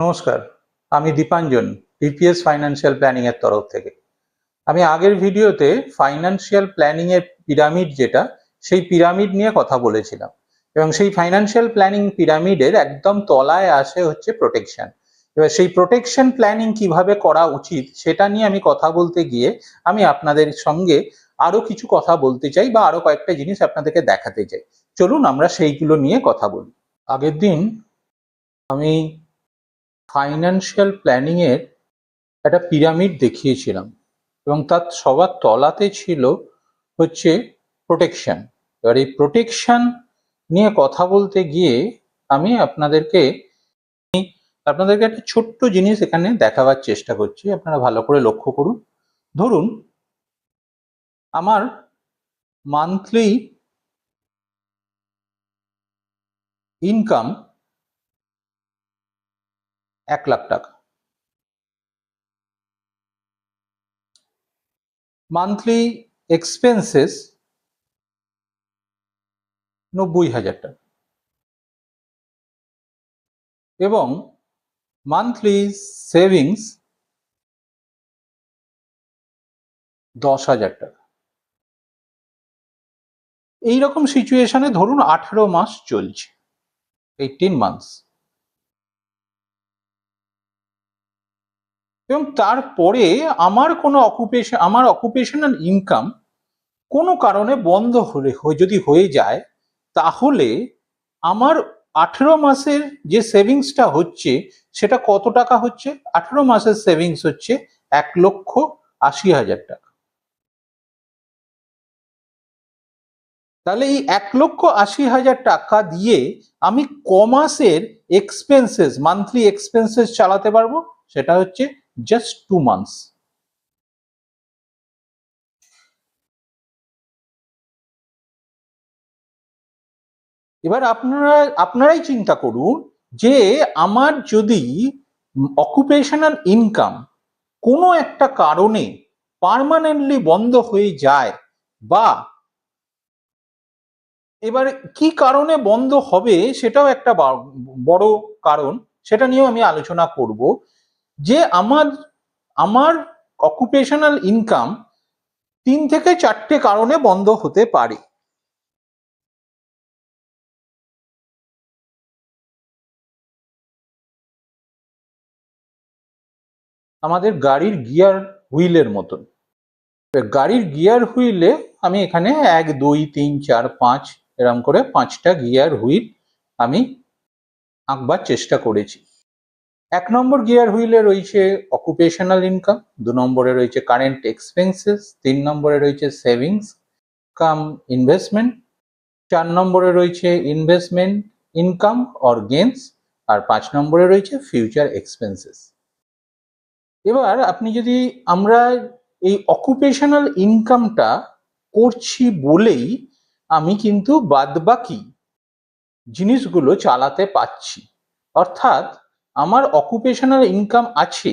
নমস্কার, আমি Dipanjan DPS financial planning এর তরফ থেকে। আমি আগের ভিডিওতে ফাইন্যান্সিয়াল প্ল্যানিং এর পিরামিড যেটা, সেই পিরামিড নিয়ে কথা বলেছিলাম এবং সেই ফাইন্যান্সিয়াল প্ল্যানিং পিরামিডের একদম তলায় আসে হচ্ছে প্রোটেকশন। এবার সেই প্রোটেকশন প্ল্যানিং কিভাবে করা উচিত সেটা নিয়ে আমি কথা বলতে গিয়ে আমি আপনাদের সঙ্গে আরো কিছু কথা বলতে চাই বা আরো কয়েকটা জিনিস আপনাদেরকে দেখাতে চাই। চলুন আমরা সেইগুলো নিয়ে কথা বলি। আগের দিন আমি ফাইন্যান্সিয়াল প্ল্যানিং এর একটা পিরামিড দেখিয়েছিলাম এবং তার সবার তলাতে ছিল হচ্ছে প্রোটেকশন। এবার এই প্রোটেকশন নিয়ে কথা বলতে গিয়ে আমি আপনাদেরকে একটা ছোট্ট জিনিস এখানে দেখাবার চেষ্টা করছি, আপনারা ভালো করে লক্ষ্য করুন। ধরুন আমার মান্থলি ইনকাম 1,00,000 টাকা, মান্থলি এক্সপেন্সেস 90,000 টাকা এবং মান্থলি সেভিংস 10,000 টাকা। এইরকম সিচুয়েশনে ধরুন 18 মাস চলছে, 18 মান্থস, এবং তারপরে আমার কোনো অকুপেশনাল ইনকাম কোনো কারণে বন্ধ যদি হয়ে যায়, তাহলে আমার 18 মাসের যে সেভিংসটা হচ্ছে সেটা কত টাকা হচ্ছে? 18 মাসের সেভিংস হচ্ছে 1,80,000 টাকা। তাহলে এই 1,80,000 টাকা দিয়ে আমি কমাসের এক্সপেন্সেস, মান্থলি এক্সপেন্সেস চালাতে পারবো? সেটা হচ্ছে জাস্ট 2 মান্থস। এবার আপনারাই চিন্তা করুন যে আমার যদি অকুপেশনাল ইনকাম কোনো একটা কারণে পার্মানেন্টলি বন্ধ হয়ে যায়, বা এবার কি কারণে বন্ধ হবে সেটাও একটা বড় কারণ, সেটা নিয়েও আমি আলোচনা করব। যে আমার অকুপেশনাল ইনকাম 3 থেকে 4টে কারণে বন্ধ হতে পারে। আমাদের গাড়ির গিয়ার হুইলের মতন। গাড়ির গিয়ার হুইলে আমি এখানে 1 2 3 4 5 এরকম করে 5টা গিয়ার হুইল আমি আঁকবার চেষ্টা করেছি। 1 নম্বর গিয়ার হুইলে রয়েছে অকুপেশনাল ইনকাম, 2 নম্বরে রয়েছে কারেন্ট এক্সপেন্সেস, 3 নম্বরে রয়েছে সেভিংস কাম ইনভেস্টমেন্ট, 4 নম্বরে রয়েছে ইনভেস্টমেন্ট ইনকাম অর গেইনস, আর 5 নম্বরে রয়েছে ফিউচার এক্সপেন্সেস। এবার আমরা এই অকুপেশনাল ইনকামটা করছি বলেই আমি কিন্তু বাদবাকি জিনিসগুলো চালাতে পারছি। অর্থাৎ আমার অকুপেশনাল ইনকাম আছে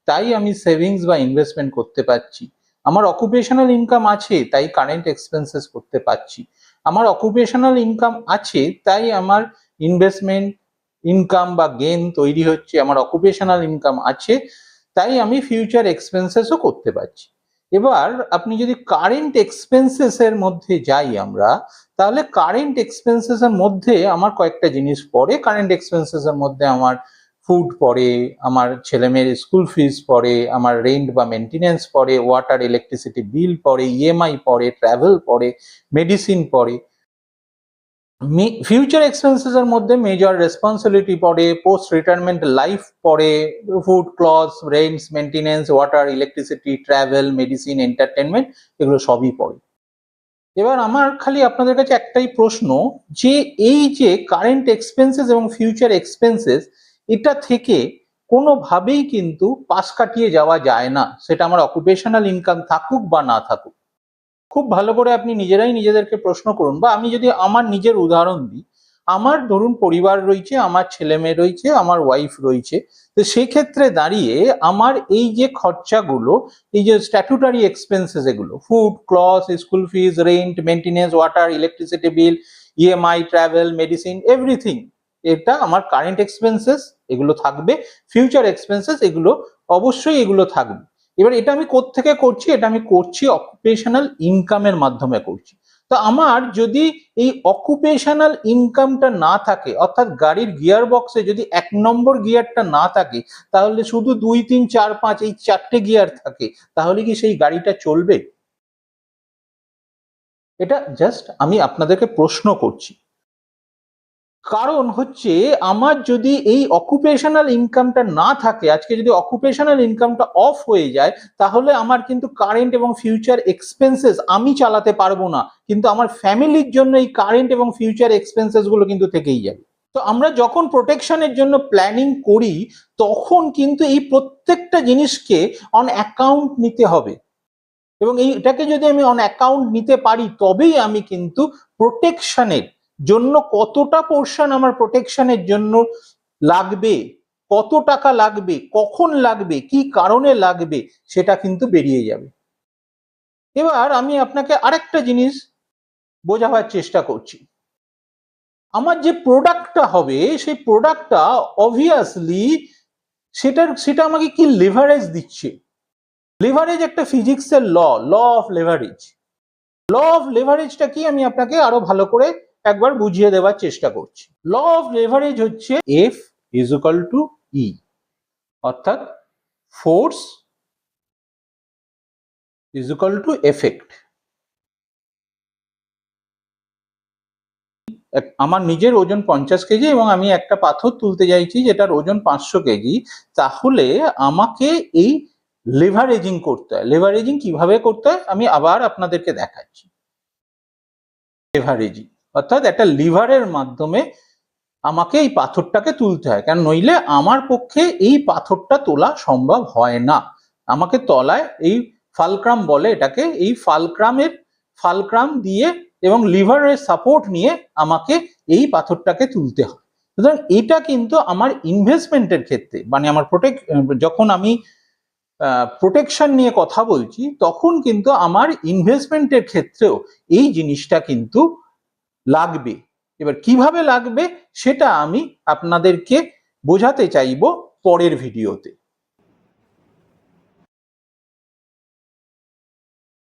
তাই আমি সেভিংস বা ইনভেস্টমেন্ট করতে পারছি, আমার অকুপেশনাল ইনকাম আছে তাই কারেন্ট এক্সপেন্সেস করতে পারছি, আমার অকুপেশনাল ইনকাম আছে তাই আমার ইনভেস্টমেন্ট ইনকাম বা গেইন তৈরি হচ্ছে, আমার অকুপেশনাল ইনকাম আছে তাই আমি ফিউচার এক্সপেন্সেসও করতে পারছি। এবার আপনি যদি কারেন্ট এক্সপেন্সেস এর মধ্যে যাই আমরা, তাহলে কারেন্ট এক্সপেন্সেস এর মধ্যে আমার কয়েকটা জিনিস পড়ে। কারেন্ট এক্সপেন্সেস এর মধ্যে আমার ফুড পড়ে, আমার ছেলেমেয়ের স্কুল ফিস পড়ে, আমার রেন্ট বা মেনটেনেন্স পড়ে, ওয়াটার ইলেকট্রিসিটি বিল পড়ে, ইএমআই পড়ে, ট্রাভেল পড়ে, মেডিসিন পড়ে। ফিউচার এক্সপেন্সেস এর মধ্যে মেজর রেসপন্সিবিলিটি পড়ে, পোস্ট রিটায়ারমেন্ট লাইফ পড়ে, food, clothes, rents, maintenance, water, electricity, travel, medicine, entertainment, এগুলো সবই পড়ে। এবার আমার খালি আপনাদের কাছে একটাই প্রশ্ন, যে এই যে কারেন্ট এক্সপেন্সেস এবং ফিউচার এক্সপেন্সেস, এটা থেকে কোনোভাবেই কিন্তু পাশ কাটিয়ে যাওয়া যায় না, সেটা আমার অকুপেশনাল ইনকাম থাকুক বা না থাকুক। খুব ভালো করে আপনি নিজেরাই নিজেদেরকে প্রশ্ন করুন, বা আমি যদি আমার নিজের উদাহরণ দিই, আমার ধরুন পরিবার রয়েছে, আমার ছেলে মেয়ে রয়েছে, আমার ওয়াইফ রয়েছে। তো সেক্ষেত্রে দাঁড়িয়ে আমার এই যে খরচাগুলো, এই যে স্ট্যাটুটারি এক্সপেন্সেস, এগুলো ফুড, ক্লথ, স্কুল ফিজ, rent, maintenance, water, electricity bill, EMI, travel, medicine, everything, এটা আমার কারেন্ট এক্সপেন্সেস এগুলো থাকবে, ফিউচার এক্সপেন্সেস এগুলো অবশ্যই এগুলো থাকবে। এবার এটা আমি কোত্থেকে করছি, এটা আমি করছি অকুপেশনাল ইনকামের মাধ্যমে করছি। তো আমার যদি এই অকুপেশনাল ইনকামটা না থাকে, অর্থাৎ গাড়ির গিয়ার বক্সে যদি 1 নম্বর গিয়ারটা না থাকে, তাহলে শুধু 2, 3, 4, 5 এই 4টে গিয়ার থাকে, তাহলে কি সেই গাড়িটা চলবে? এটা জাস্ট আমি আপনাদেরকে প্রশ্ন করছি। কারণ হচ্ছে আমার যদি এই অকুপেশনাল ইনকামটা না থাকে, আজকে যদি অকুপেশনাল ইনকামটা অফ হয়ে যায়, তাহলে আমার কিন্তু কারেন্ট এবং ফিউচার এক্সপেন্সেস আমি চালাতে পারবো না, কিন্তু আমার ফ্যামিলির জন্য এই কারেন্ট এবং ফিউচার এক্সপেন্সেস গুলো কিন্তু থেকেই যাবে। তো আমরা যখন প্রোটেকশনের জন্য প্ল্যানিং করি, তখন কিন্তু এই প্রত্যেকটা জিনিসকে অন অ্যাকাউন্ট নিতে হবে, এবং এটাকে যদি আমি অন অ্যাকাউন্ট নিতে পারি, তবেই আমি কিন্তু প্রোটেকশনের জন্য কতটা পোর্শন আমার প্রোটেকশনের জন্য লাগবে, কত টাকা লাগবে, কখন লাগবে, কি কারণে লাগবে, সেটা কিন্তু বেরিয়ে যাবে। এবার আমি আপনাকে আরেকটা জিনিস বোঝাবার চেষ্টা করছি। আমার যে প্রোডাক্টটা হবে, সেই প্রোডাক্টটা অবভিয়াসলি সেটা আমাকে কি লেভারেজ দিচ্ছে। লেভারেজ একটা ফিজিক্সের law of leverage. Law of লেভারেজটা কি আমি আপনাকে আরো ভালো করে একবার বুঝিয়ে দেওয়ার চেষ্টা করছি। ল অফ লেভারেজ হচ্ছে F is equal to E, অর্থাৎ force is equal to effect. আমার নিজের ওজন 50 কেজি এবং আমি একটা পাথর তুলতে চাইছি যেটার ওজন 500 কেজি, তাহলে আমাকে এই লেভারেজিং করতে হয়। লেভারেজিং কিভাবে করতে হয় আমি আবার আপনাদেরকে দেখাচ্ছি। লেভারেজিং অর্থাৎ একটা লিভারের মাধ্যমে আমাকে এই পাথরটাকে তুলতে হয়, কারণ নইলে আমার পক্ষে এই পাথরটা তোলা সম্ভব হয় না। আমাকে তলায় এই ফালক্রাম বলে এটাকে, এই ফালক্রাম দিয়ে এবং লিভারের সাপোর্ট নিয়ে আমাকে এই পাথরটাকে তুলতে হয়। সুতরাং এটা কিন্তু আমার ইনভেস্টমেন্টের ক্ষেত্রে, মানে আমার যখন আমি প্রোটেকশন নিয়ে কথা বলছি, তখন কিন্তু আমার ইনভেস্টমেন্টের ক্ষেত্রেও এই জিনিসটা কিন্তু লাগবে। এবার কিভাবে লাগবে সেটা আমি আপনাদেরকে বোঝাতে চাইবো পরের ভিডিওতে।